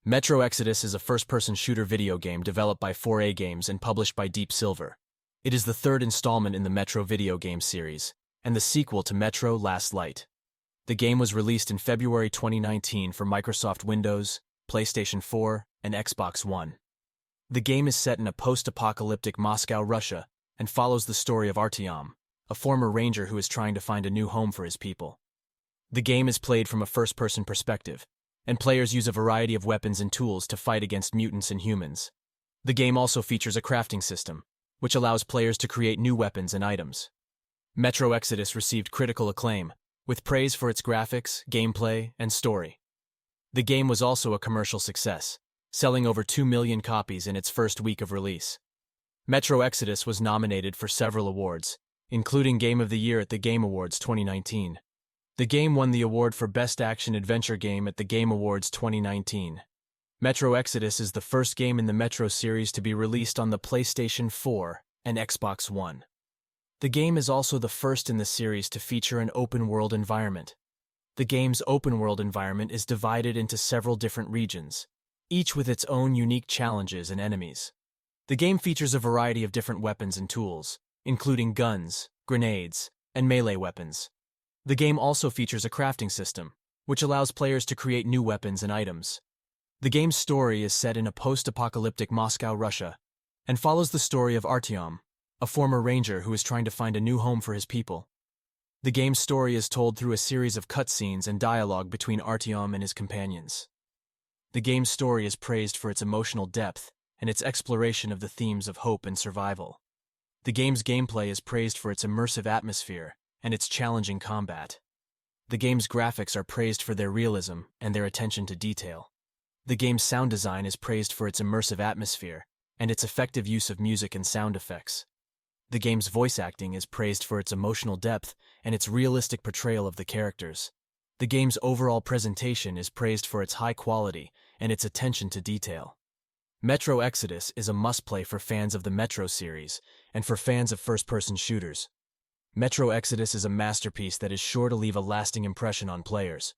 Metro Exodus is a first-person shooter video game developed by 4A Games and published by Deep Silver. It is the third installment in the Metro video game series, and the sequel to Metro Last Light. The game was released in February 2019 for Microsoft Windows, PlayStation 4, and Xbox One. The game is set in a post-apocalyptic Moscow, Russia, and follows the story of Artyom, a former ranger who is trying to find a new home for his people. The game is played from a first-person perspective, and players use a variety of weapons and tools to fight against mutants and humans. The game also features a crafting system, which allows players to create new weapons and items. Metro Exodus received critical acclaim, with praise for its graphics, gameplay, and story. The game was also a commercial success, selling over 2 million copies in its first week of release. Metro Exodus was nominated for several awards, including Game of the Year at the Game Awards 2019. The game won the award for Best Action Adventure Game at the Game Awards 2019. Metro Exodus is the first game in the Metro series to be released on the PlayStation 4 and Xbox One. The game is also the first in the series to feature an open-world environment. The game's open-world environment is divided into several different regions, each with its own unique challenges and enemies. The game features a variety of different weapons and tools, including guns, grenades, and melee weapons. The game also features a crafting system, which allows players to create new weapons and items. The game's story is set in a post-apocalyptic Moscow, Russia, and follows the story of Artyom, a former ranger who is trying to find a new home for his people. The game's story is told through a series of cutscenes and dialogue between Artyom and his companions. The game's story is praised for its emotional depth and its exploration of the themes of hope and survival. The game's gameplay is praised for its immersive atmosphere and its challenging combat. The game's graphics are praised for their realism and their attention to detail. The game's sound design is praised for its immersive atmosphere and its effective use of music and sound effects. The game's voice acting is praised for its emotional depth and its realistic portrayal of the characters. The game's overall presentation is praised for its high quality and its attention to detail. Metro Exodus is a must-play for fans of the Metro series and for fans of first-person shooters. Metro Exodus is a masterpiece that is sure to leave a lasting impression on players.